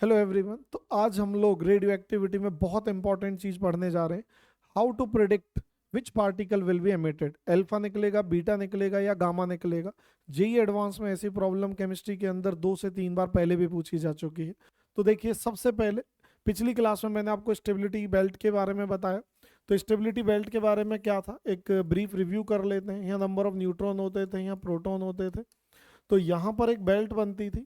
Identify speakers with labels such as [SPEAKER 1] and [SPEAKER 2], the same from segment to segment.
[SPEAKER 1] Hello everyone. तो आज हम लोग रेडियो एक्टिविटी में बहुत इंपॉर्टेंट चीज पढ़ने जा रहे हैं। How to predict which particle will be emitted. Alpha निकलेगा, बीटा निकलेगा या गामा निकलेगा। जेई एडवांस में ऐसी प्रॉब्लम केमिस्ट्री के अंदर 2 से 3 बार पहले भी पूछी जा चुकी है। तो देखिए, सबसे पहले पिछली क्लास में मैंने आपको स्टेबिलिटी बेल्ट के बारे में बताया। तो स्टेबिलिटी बेल्ट के बारे में क्या था, एक ब्रीफ रिव्यू कर लेते हैं। यहाँ नंबर ऑफ न्यूट्रॉन होते थे, यहाँ प्रोटॉन होते थे। तो यहाँ पर एक बेल्ट बनती थी।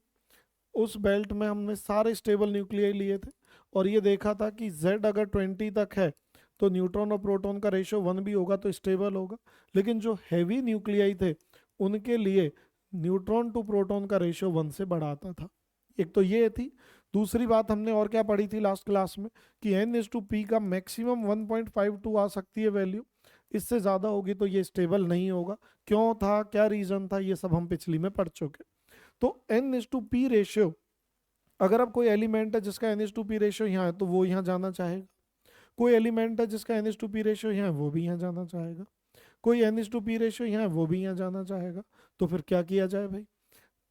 [SPEAKER 1] उस बेल्ट में हमने सारे स्टेबल न्यूक्लियाई लिए थे और ये देखा था कि Z अगर 20 तक है तो न्यूट्रॉन और प्रोटॉन का रेशियो 1 भी होगा तो स्टेबल होगा। लेकिन जो हैवी न्यूक्लियाई थे उनके लिए न्यूट्रॉन टू प्रोटॉन का रेशियो 1 से बड़ा आता था। एक तो ये थी। दूसरी बात हमने और क्या पढ़ी थी लास्ट क्लास में कि N/P का मैक्सिमम 1.52 आ सकती है वैल्यू। इससे ज़्यादा होगी तो ये स्टेबल नहीं होगा। क्यों था, क्या रीज़न था, ये सब हम पिछली में पढ़ चुके। तो N/P रेशियो, अगर अब कोई एलिमेंट है जिसका N/P रेशियो यहाँ है तो वो यहाँ जाना चाहेगा। कोई एलिमेंट है जिसका N/P रेशियो यहाँ है वो भी यहाँ जाना चाहेगा। कोई N/P रेशियो यहाँ है वो भी यहाँ जाना चाहेगा। तो फिर क्या किया जाए भाई।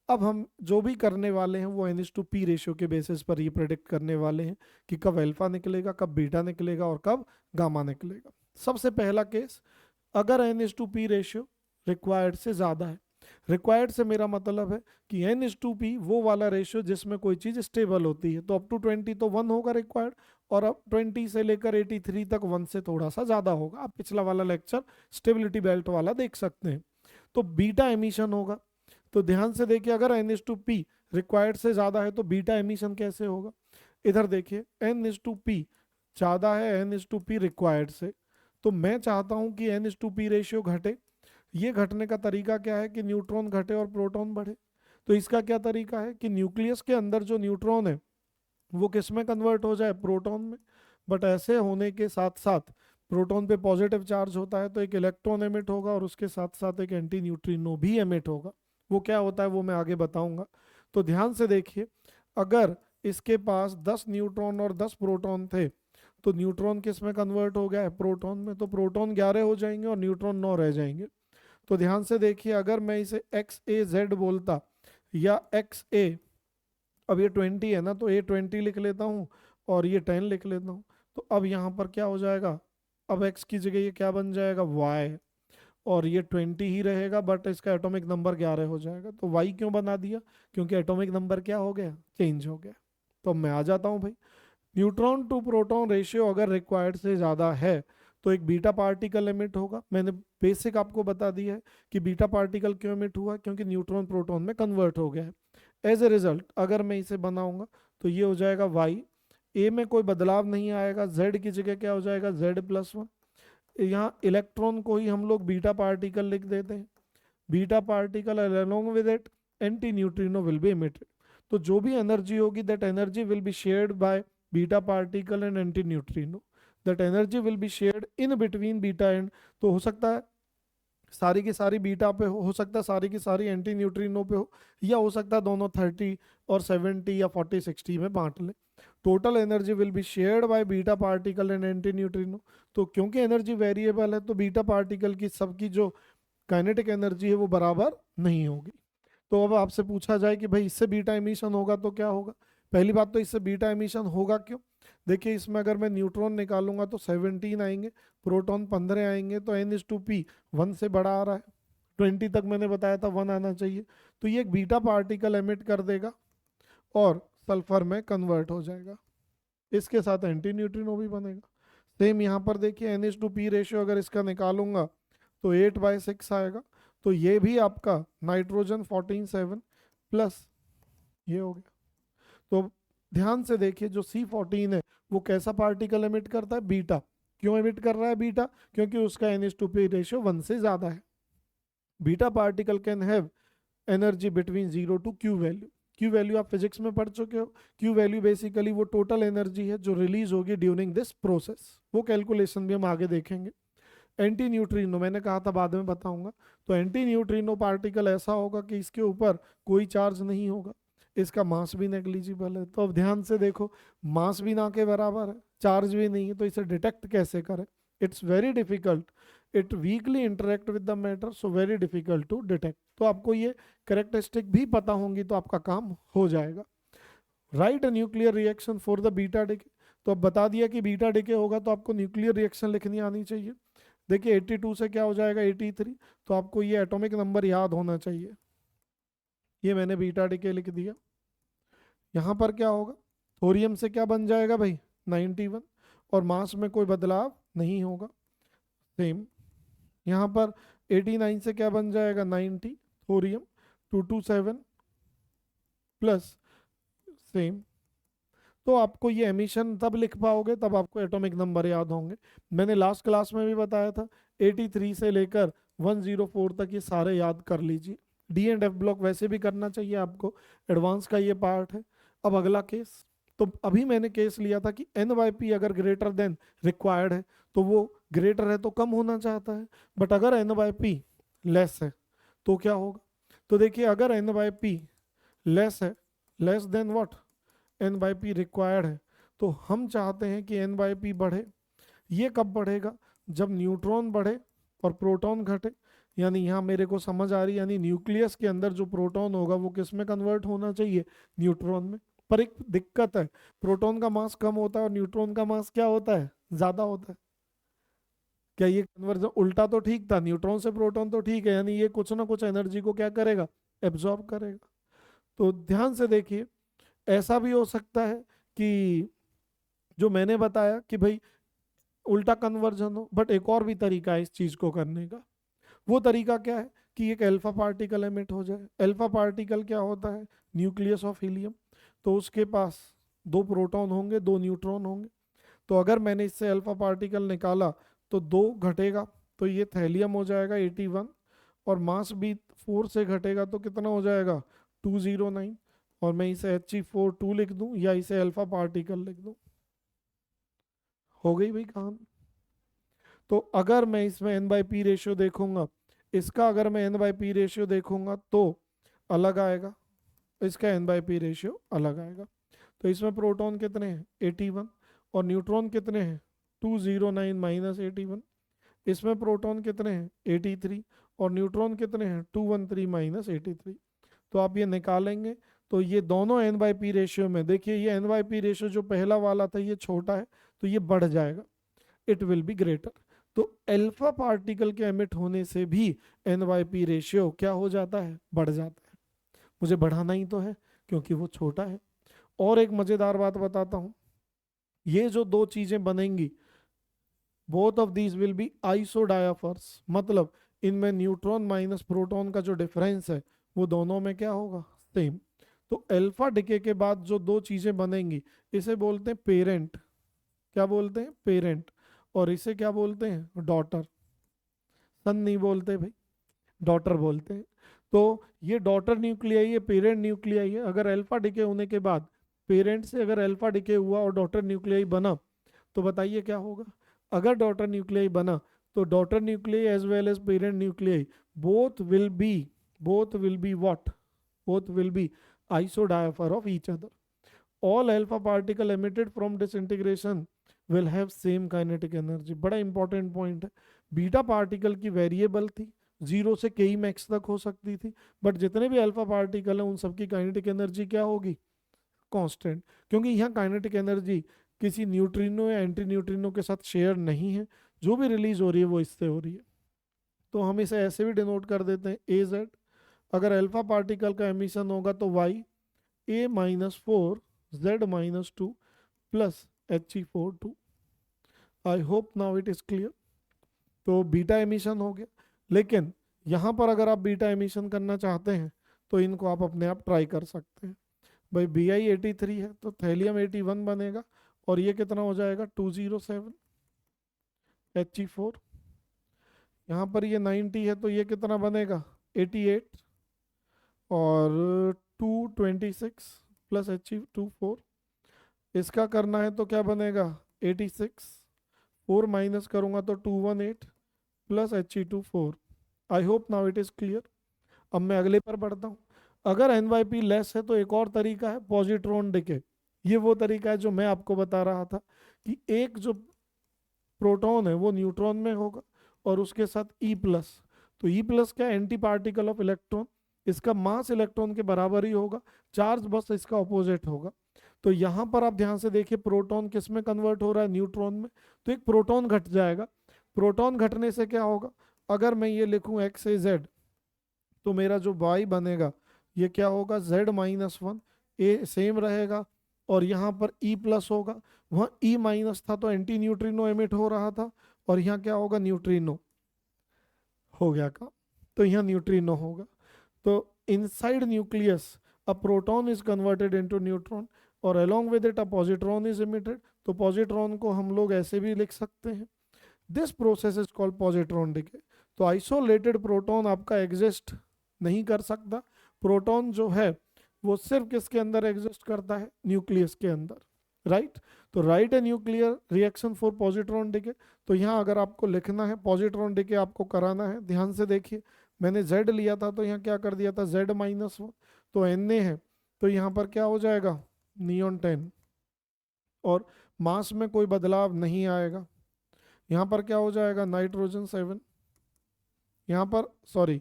[SPEAKER 1] अब हम जो भी करने वाले हैं वो N/P रेशियो के बेसिस पर ये प्रेडिक्ट करने वाले हैं कि कब अल्फा निकलेगा, कब बीटा निकलेगा और कब गामा निकलेगा। सबसे पहला केस, अगर N/P रेशियो रिक्वायर्ड से ज़्यादा है। रिक्वायर्ड से मेरा मतलब है कि N/P वो वाला रेशियो जिसमें कोई चीज़ स्टेबल होती है। तो अप टू 20 तो 1 होगा रिक्वायर्ड, और अब 20 से लेकर 83 तक 1 से थोड़ा सा ज़्यादा होगा। आप पिछला वाला लेक्चर स्टेबिलिटी बेल्ट वाला देख सकते हैं। तो बीटा एमिशन होगा। तो ध्यान से देखिए, अगर N/P रिक्वायर्ड से ज़्यादा है तो बीटा एमिशन कैसे होगा। इधर देखिए, N/P ज़्यादा है N/P रिक्वायर्ड से। तो मैं चाहता हूँ कि N/P रेशियो घटे। ये घटने का तरीका क्या है कि न्यूट्रॉन घटे और प्रोटॉन बढ़े। तो इसका क्या तरीका है कि न्यूक्लियस के अंदर जो न्यूट्रॉन है वो किस में कन्वर्ट हो जाए, प्रोटॉन में। बट ऐसे होने के साथ साथ प्रोटॉन पे पॉजिटिव चार्ज होता है तो एक इलेक्ट्रॉन एमिट होगा और उसके साथ साथ एक एंटी न्यूट्रिनो भी एमिट होगा। वो क्या होता है वो मैं आगे बताऊंगा। तो ध्यान से देखिए, अगर इसके पास 10 न्यूट्रॉन और 10 प्रोटॉन थे तो न्यूट्रॉन किस में कन्वर्ट हो गया है, प्रोटॉन में। तो प्रोटॉन 11 हो जाएंगे और न्यूट्रॉन 9 रह जाएंगे। तो ध्यान से देखिए, अगर मैं इसे XAZ बोलता या XA, अब ये 20 है ना तो ये 20 लिख लेता हूँ और ये 10 लिख लेता हूँ। तो अब यहाँ पर क्या हो जाएगा, अब X की जगह ये क्या बन जाएगा, Y। और ये 20 ही रहेगा बट इसका एटॉमिक नंबर 11 हो जाएगा। तो Y क्यों बना दिया, क्योंकि एटॉमिक नंबर क्या हो गया, चेंज हो गया। तो मैं आ जाता हूँ भाई, न्यूट्रॉन टू प्रोटॉन रेशियो अगर रिक्वायर्ड से ज़्यादा है तो एक बीटा पार्टिकल एमिट होगा। मैंने बेसिक आपको बता दिया है कि बीटा पार्टिकल क्यों एमिट हुआ, क्योंकि न्यूट्रॉन प्रोटॉन में कन्वर्ट हो गया है। एज ए रिजल्ट अगर मैं इसे बनाऊंगा तो ये हो जाएगा वाई। ए में कोई बदलाव नहीं आएगा, जेड की जगह क्या हो जाएगा, Z+1। यहाँ इलेक्ट्रॉन को ही हम लोग बीटा पार्टिकल लिख देते हैं। Beta particle along with it anti neutrino will be emitted. तो जो भी एनर्जी होगी that energy will be shared by beta particle and anti neutrino. That energy will be shared in between beta and, तो हो सकता है सारी की सारी बीटा पे हो सकता है सारी की सारी एंटी न्यूट्रिनो पे हो, या हो सकता है दोनों 30 और 70 या 40-60 में बांट ले। Total energy will be shared by beta particle and anti neutrino. तो क्योंकि एनर्जी वेरिएबल है तो बीटा पार्टिकल की सबकी जो काइनेटिक एनर्जी है वो बराबर नहीं होगी। तो अब आपसे पूछा जाए कि भाई इससे बीटा एमिशन होगा तो क्या होगा। पहली बात तो इससे बीटा एमिशन होगा क्यों, देखिए इसमें अगर मैं न्यूट्रॉन निकालूंगा तो 17 आएंगे, प्रोटॉन 15 आएंगे। तो N/P 1 से बड़ा आ रहा है, 20 तक मैंने बताया था 1 आना चाहिए। तो ये एक बीटा पार्टिकल एमिट कर देगा और सल्फर में कन्वर्ट हो जाएगा। इसके साथ एंटी न्यूट्रिनो भी बनेगा। सेम यहाँ पर देखिए, N/P रेशियो अगर इसका निकालूंगा तो 8/6 आएगा। तो ये भी आपका नाइट्रोजन 14 7 प्लस ये हो गया। तो ध्यान से देखिए, जो C14 है वो कैसा पार्टिकल एमिट करता है, बीटा। क्यों एमिट कर रहा है बीटा, क्योंकि उसका N/P रेशियो 1 से ज्यादा है। Beta particle can have energy between 0 to Q value. Q value आप फिजिक्स में पढ़ चुके हो। Q वैल्यू बेसिकली वो टोटल एनर्जी है जो रिलीज होगी ड्यूरिंग दिस प्रोसेस। वो कैलकुलेशन भी हम आगे देखेंगे। एंटी न्यूट्रिनो मैंने कहा था बाद में बताऊंगा। तो एंटी न्यूट्रिनो पार्टिकल ऐसा होगा कि इसके ऊपर कोई चार्ज नहीं होगा, इसका मास भी नेग्लिजिबल है। तो अब ध्यान से देखो, मास भी ना के बराबर है, चार्ज भी नहीं है, तो इसे डिटेक्ट कैसे करें। It's very difficult, it weakly interact with the matter, so very difficult to detect. तो आपको ये करेक्टरिस्टिक भी पता होंगी तो आपका काम हो जाएगा। Right a nuclear reaction for the beta decay. तो अब बता दिया कि बीटा डिके होगा तो आपको न्यूक्लियर रिएक्शन लिखनी आनी चाहिए। देखिए 82 से क्या हो जाएगा 83, तो आपको ये एटॉमिक नंबर याद होना चाहिए। ये मैंने बीटा डिके लिख दिया। यहाँ पर क्या होगा, थोरियम से क्या बन जाएगा भाई 91, और मास में कोई बदलाव नहीं होगा, सेम। यहाँ पर 89 से क्या बन जाएगा 90, थोरियम 227 प्लस सेम। तो आपको ये एमिशन तब लिख पाओगे तब आपको एटॉमिक नंबर याद होंगे। मैंने लास्ट क्लास में भी बताया था 83 से लेकर 104 तक ये सारे याद कर लीजिए। डी एंड एफ ब्लॉक वैसे भी करना चाहिए आपको, एडवांस का ये पार्ट है। अब अगला केस, तो अभी मैंने केस लिया था कि एन बाई पी अगर ग्रेटर देन रिक्वायर्ड है तो वो ग्रेटर है तो कम होना चाहता है, बट अगर एन बाई पी लेस है तो क्या होगा। तो देखिए अगर एन बाई पी लेस है, less than what, n by p required है, तो हम चाहते हैं कि एन बाई पी बढ़े। ये कब बढ़ेगा, जब न्यूट्रॉन बढ़े और प्रोटॉन घटे। यानी यहाँ मेरे को समझ आ रही है, यानी न्यूक्लियस के अंदर जो प्रोटॉन होगा वो किस में कन्वर्ट होना चाहिए, न्यूट्रॉन में। पर एक दिक्कत है, प्रोटॉन का मास कम होता है और न्यूट्रॉन का मास क्या होता है, ज्यादा होता है। क्या ये कन्वर्जन उल्टा तो ठीक था, न्यूट्रॉन से प्रोटॉन तो ठीक है, यानी ये कुछ ना कुछ एनर्जी को क्या करेगा, एब्जॉर्ब करेगा। तो ध्यान से देखिए, ऐसा भी हो सकता है कि जो मैंने बताया कि भाई उल्टा कन्वर्जन हो, बट एक और भी तरीका है इस चीज को करने का। वो तरीका क्या है कि एक अल्फा पार्टिकल एमिट हो जाए। अल्फा पार्टिकल क्या होता है, न्यूक्लियस ऑफ हीलियम, तो उसके पास 2 प्रोटॉन होंगे 2 न्यूट्रॉन होंगे। तो अगर मैंने इससे अल्फा पार्टिकल निकाला तो 2 घटेगा, तो ये थैलियम हो जाएगा 81, और मास भी 4 से घटेगा तो कितना हो जाएगा 209, और मैं इसे He42 लिख दूं या इसे अल्फा पार्टिकल लिख दूं। हो गई भाई काम। तो अगर मैं इसमें एन बाई पी रेशियो देखूंगा, इसका अगर मैं एन बाई पी रेशियो देखूंगा तो अलग आएगा, इसका एन बाई पी रेशियो अलग आएगा। तो इसमें प्रोटॉन कितने हैं 81, और न्यूट्रॉन कितने हैं 209 माइनस 81। इसमें प्रोटॉन कितने हैं 83, और न्यूट्रॉन कितने हैं 213 माइनस 83। तो आप ये निकालेंगे तो ये दोनों एन बाई पी रेशियो में, देखिए ये एन बाई पी रेशियो जो पहला वाला था ये छोटा है, तो ये बढ़ जाएगा, इट विल बी ग्रेटर। तो अल्फा पार्टिकल के एमिट होने से भी एन बाई पी रेशियो क्या हो जाता है, बढ़ जाता है। मुझे बढ़ाना ही तो है क्योंकि वो छोटा है। और एक मजेदार बात बताता हूं, ये जो 2 चीजें बनेंगी, both of these will be isodiaphers, मतलब इनमें न्यूट्रॉन माइनस प्रोटॉन का जो डिफरेंस है वो दोनों में क्या होगा, सेम। तो अल्फा डिके के बाद जो 2 चीजें बनेंगी इसे बोलते हैं पेरेंट, क्या बोलते हैं पेरेंट, और इसे क्या बोलते हैं डॉटर। सन नहीं बोलते भाई, डॉटर बोलते हैं। तो ये डॉटर न्यूक्लियाई है, पेरेंट न्यूक्लियाई है। अगर अल्फा डिके होने के बाद पेरेंट से अगर अल्फा डिके हुआ और डॉटर न्यूक्लियाई बना तो बताइए क्या होगा। अगर डॉटर न्यूक्लियाई बना तो daughter nuclei as well as parent nuclei both will be, what, both will be isodiapher of each other. All alpha particle emitted from disintegration will have same kinetic energy। बड़ा important point है। Beta particle की variable थी, 0 से kई max तक हो सकती थी, but जितने भी अल्फा पार्टिकल हैं उन सबकी काइनेटिक एनर्जी क्या होगी, कांस्टेंट। क्योंकि यहाँ काइनेटिक एनर्जी किसी न्यूट्रिनो या एंटी न्यूट्रिनो के साथ शेयर नहीं है, जो भी रिलीज हो रही है वो इससे हो रही है। तो हम इसे ऐसे भी डिनोट कर देते हैं ए जेड। अगर अल्फा पार्टिकल का एमिशन होगा तो Y A-4 Z-2 plus He42। I hope now it is clear. तो बीटा एमिशन हो गया, लेकिन यहाँ पर अगर आप बीटा एमिशन करना चाहते हैं तो इनको आप अपने आप ट्राई कर सकते हैं। भाई Bi83 है तो थैलियम 81 बनेगा, और ये कितना हो जाएगा 207 He4। यहाँ पर ये 90 है तो ये कितना बनेगा 88, और 226 प्लस He24। इसका करना है तो क्या बनेगा 86, 4 माइनस करूंगा तो 218 plus He24। I hope now it is clear. अब मैं अगले पर बढ़ता हूँ। अगर एन वाई पी लेस है तो एक और तरीका है पॉजिट्रॉन डिके। ये वो तरीका है जो मैं आपको बता रहा था कि एक जो प्रोटॉन है वो न्यूट्रॉन में होगा और उसके साथ ई प्लस। तो ई प्लस क्या, एंटी पार्टिकल ऑफ इलेक्ट्रॉन, इसका मास इलेक्ट्रॉन के बराबर ही होगा, चार्ज बस इसका ऑपोजिट होगा। तो यहाँ पर आप ध्यान से देखिए प्रोटॉन किस में कन्वर्ट हो रहा है, न्यूट्रॉन में। तो एक प्रोटॉन घट जाएगा। प्रोटॉन घटने से क्या होगा, अगर मैं ये लिखूं एक्स ए जेड, तो मेरा जो वाई बनेगा ये क्या होगा, Z-1, ए सेम रहेगा और यहाँ पर E प्लस होगा। वहाँ E माइनस था तो एंटी न्यूट्रिनो एमिट हो रहा था, और यहाँ क्या होगा, न्यूट्रिनो हो गया का, तो यहाँ न्यूट्रिनो होगा। तो inside nucleus a proton is converted into neutron और along with it a positron is emitted. तो पॉजिट्रॉन को हम लोग ऐसे भी लिख सकते हैं, this process is called positron decay. तो आइसोलेटेड प्रोटॉन आपका एग्जिस्ट नहीं कर सकता। प्रोटॉन जो है वो सिर्फ किसके अंदर एग्जिस्ट करता है, न्यूक्लियस के अंदर, राइट। तो right a nuclear reaction for positron decay. तो यहाँ अगर आपको लिखना है पॉजिट्रॉन डिके आपको कराना है, ध्यान से देखिए मैंने Z लिया था तो यहाँ क्या कर दिया था, Z-1, तो Na है तो यहाँ पर क्या हो जाएगा, नियॉन 10, और मास में कोई बदलाव नहीं आएगा। यहाँ पर क्या हो जाएगा, नाइट्रोजन 7, यहाँ पर सॉरी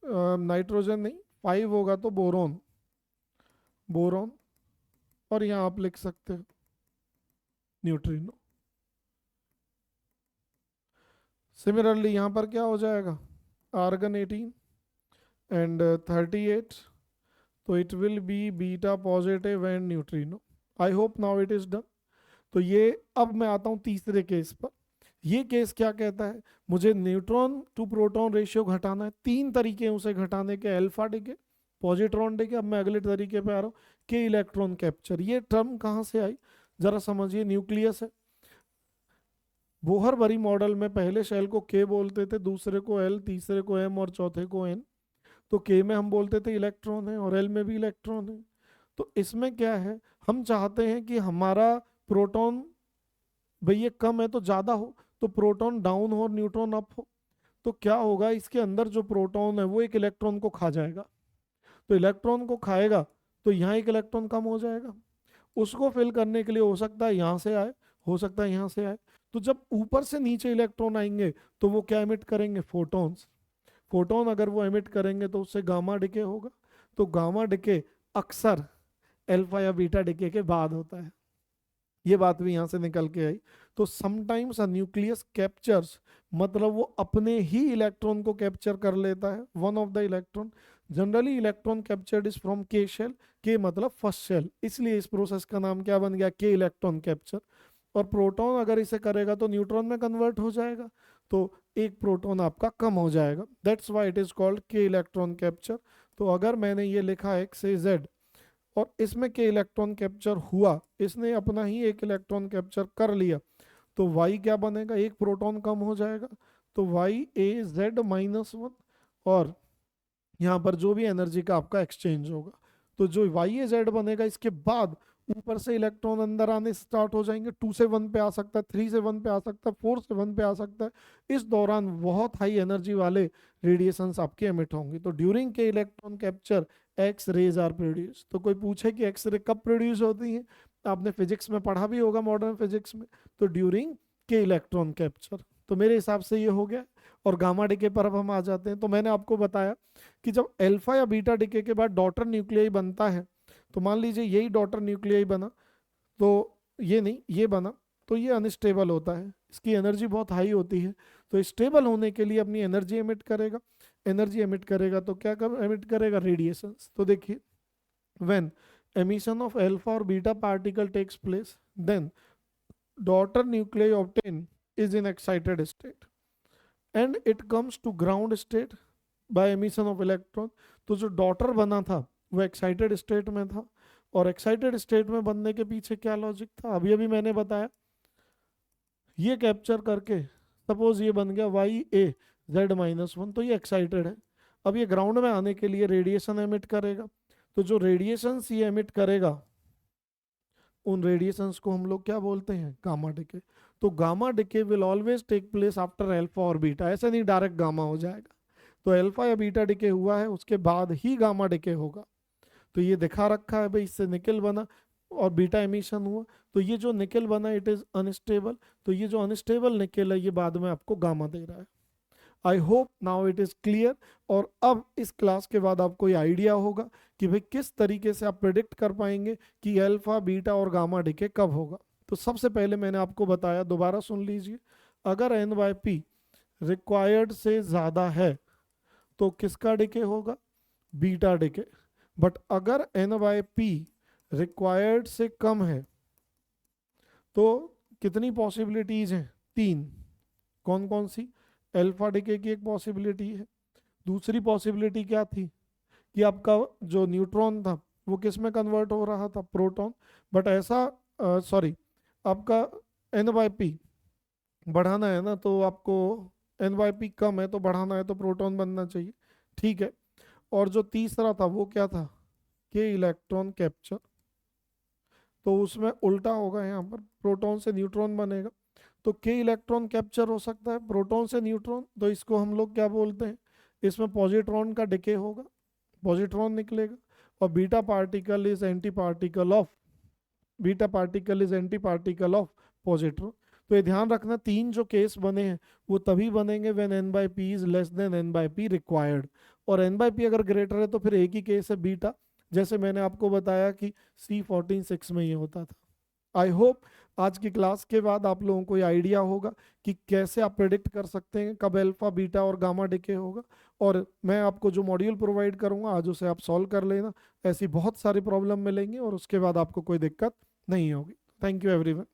[SPEAKER 1] नाइट्रोजन नहीं 5 होगा तो बोरोन, बोरोन, और यहाँ आप लिख सकते हो न्यूट्रिनो। सिमिलरली यहाँ पर क्या हो जाएगा, आर्गन 18 एंड 38, तो it will be beta positive and neutrino. I hope now it is done. तो ये अब मैं आता हूँ तीसरे केस पर। ये केस क्या कहता है, मुझे न्यूट्रॉन टू प्रोटॉन रेशियो घटाना है। 3 तरीके हैं उसे घटाने के, अल्फा डिके, पॉजिट्रॉन डिके। अब मैं अगले तरीके पे आ रहा हूँ, के इलेक्ट्रॉन कैप्चर। ये टर्म कहाँ से आई जरा समझिए, न्यूक्लियस है। बोहर बरी मॉडल में पहले शेल को के बोलते थे, दूसरे को एल, तीसरे को एम और चौथे को एन। तो के में हम बोलते थे इलेक्ट्रॉन है और एल में भी इलेक्ट्रॉन है। तो इसमें क्या है, हम चाहते हैं कि हमारा प्रोटॉन भाई ये कम है तो ज़्यादा हो, तो प्रोटॉन डाउन हो और न्यूट्रॉन अप हो। तो क्या होगा, इसके अंदर जो प्रोटॉन है वो एक इलेक्ट्रॉन को खा जाएगा। तो इलेक्ट्रॉन को खाएगा तो यहाँ एक इलेक्ट्रॉन कम हो जाएगा। उसको फिल करने के लिए हो सकता है यहाँ से आए, हो सकता है यहाँ से आए। तो जब ऊपर से नीचे इलेक्ट्रॉन आएंगे तो वो क्या एमिट करेंगे, फोटॉन्स। फोटोन अगर वो एमिट करेंगे तो उससे गामा डिके होगा। तो गामा डिके अक्सर अल्फा या बीटा डिके के बाद होता है। ये बात भी यहाँ से निकल के आई। तो समटाइम्स अ न्यूक्लियस कैप्चर्स, मतलब वो अपने ही इलेक्ट्रॉन को कैप्चर कर लेता है, one of the electron. Generally electron captured is from के शेल, के मतलब फर्स्ट शेल, इसलिए इस प्रोसेस का नाम क्या बन गया, के इलेक्ट्रॉन कैप्चर। और प्रोटॉन अगर इसे करेगा तो न्यूट्रॉन में कन्वर्ट हो जाएगा, तो एक प्रोटॉन आपका कम हो जाएगा। That's why it is called के इलेक्ट्रॉन कैप्चर। तो अगर मैंने ये लिखा एक्स ए जेड और इसमें के इलेक्ट्रॉन कैप्चर हुआ, इसने अपना ही एक इलेक्ट्रॉन कैप्चर कर लिया, तो वाई क्या बनेगा, एक प्रोटॉन कम हो जाएगा। तो वाई ए Z-1, और यहाँ पर जो भी एनर्जी का आपका एक्सचेंज होगा, तो जो वाई ए जेड बनेगा, इसके बाद ऊपर से इलेक्ट्रॉन अंदर आने स्टार्ट हो जाएंगे। 2 से 1 पे आ सकता है, 3 से 1 पे आ सकता है, 4 से 1 पे आ सकता है। इस दौरान बहुत हाई एनर्जी वाले रेडिएशंस आपके एमिट होंगे। तो ड्यूरिंग के electron capture X rays are produce. तो कोई पूछे कि एक्स रे कब प्रोड्यूस होती है, आपने फिजिक्स में पढ़ा भी होगा, मॉडर्न फिजिक्स में। तो ड्यूरिंग के इलेक्ट्रॉन कैप्चर। तो मेरे हिसाब से ये हो गया। और गामा डिके पर अब हम आ जाते हैं। तो मैंने आपको बताया कि जब अल्फा या बीटा डिके के बाद डॉटर न्यूक्लियाई बनता है, तो मान लीजिए यही डॉटर न्यूक्लियाई बना, तो ये नहीं, ये बना, तो ये अनस्टेबल होता है, इसकी एनर्जी बहुत हाई होती है। तो स्टेबल होने के लिए अपनी एनर्जी एमिट करेगा। एनर्जी एमिट करेगा तो क्या एमिट करेगा, रेडिएशंस। तो देखिए, when emission of alpha or beta particle takes place, then daughter nuclei obtain is in excited state and it comes to ground state by emission of electron. तो जो daughter बना था वो एक्साइटेड स्टेट में था, और एक्साइटेड स्टेट में बनने के पीछे क्या लॉजिक था, अभी अभी मैंने बताया। ये कैप्चर करके सपोज ये बन गया YaZ-1, तो ये एक्साइटेड है। अब ये ग्राउंड में आने के लिए रेडिएशन एमिट करेगा। तो जो रेडिएशंस ये एमिट करेगा, उन रेडिएशंस को हम लोग क्या बोलते हैं, गामा डिके। तो gamma decay will always take place after alpha और बीटा, ऐसे नहीं डायरेक्ट गामा हो जाएगा। तो अल्फा या बीटा डिके हुआ है, उसके बाद ही गामा डिके होगा। तो ये दिखा रखा है भाई, इससे निकल बना और बीटा एमिशन हुआ। तो ये जो निकल बना इट इज अनस्टेबल। तो ये जो अनस्टेबल निकल है ये बाद में आपको गामा दे रहा है। आई hope now it is clear. और अब इस क्लास के बाद आपको ये आइडिया होगा कि भाई किस तरीके से आप प्रिडिक्ट कर पाएंगे कि अल्फा बीटा और गामा डिके कब होगा। तो सबसे पहले मैंने आपको बताया, दोबारा सुन लीजिए, अगर एन बाई पी रिक्वायर्ड से ज़्यादा है तो किसका डिके होगा, बीटा डिके। बट अगर एन बाई पी रिक्वायर्ड से कम है तो कितनी पॉसिबिलिटीज हैं, 3। कौन कौन सी, अल्फा डिके की एक पॉसिबिलिटी है, दूसरी पॉसिबिलिटी क्या थी कि आपका जो न्यूट्रॉन था वो किस में कन्वर्ट हो रहा था, प्रोटॉन। बट ऐसा सॉरी, आपका एन बाई पी बढ़ाना है ना, तो आपको एन बाई पी कम है तो बढ़ाना है तो प्रोटॉन बनना चाहिए, ठीक है। और जो तीसरा था वो क्या था, के इलेक्ट्रॉन कैप्चर, तो उसमें उल्टा होगा, यहाँ पर प्रोटॉन से न्यूट्रॉन बनेगा। तो के इलेक्ट्रॉन कैप्चर हो सकता है प्रोटॉन से न्यूट्रॉन, तो इसको हम लोग क्या बोलते हैं, इसमें पॉजिट्रॉन का डिके होगा, पॉजिट्रॉन निकलेगा। और beta particle is anti particle of positron. तो ये ध्यान रखना, 3 जो केस बने हैं वो तभी बनेंगे when n by p is less than n by p required. और एन बाई पी अगर ग्रेटर है तो फिर एक ही केस है बीटा, जैसे मैंने आपको बताया कि C14 6 में ये होता था। आई होप आज की क्लास के बाद आप लोगों को ये आइडिया होगा कि कैसे आप प्रेडिक्ट कर सकते हैं कब अल्फा बीटा और गामा डिके होगा। और मैं आपको जो मॉड्यूल प्रोवाइड करूंगा आज उसे आप सॉल्व कर लेना, ऐसी बहुत सारी प्रॉब्लम मिलेंगी और उसके बाद आपको कोई दिक्कत नहीं होगी। Thank you everyone.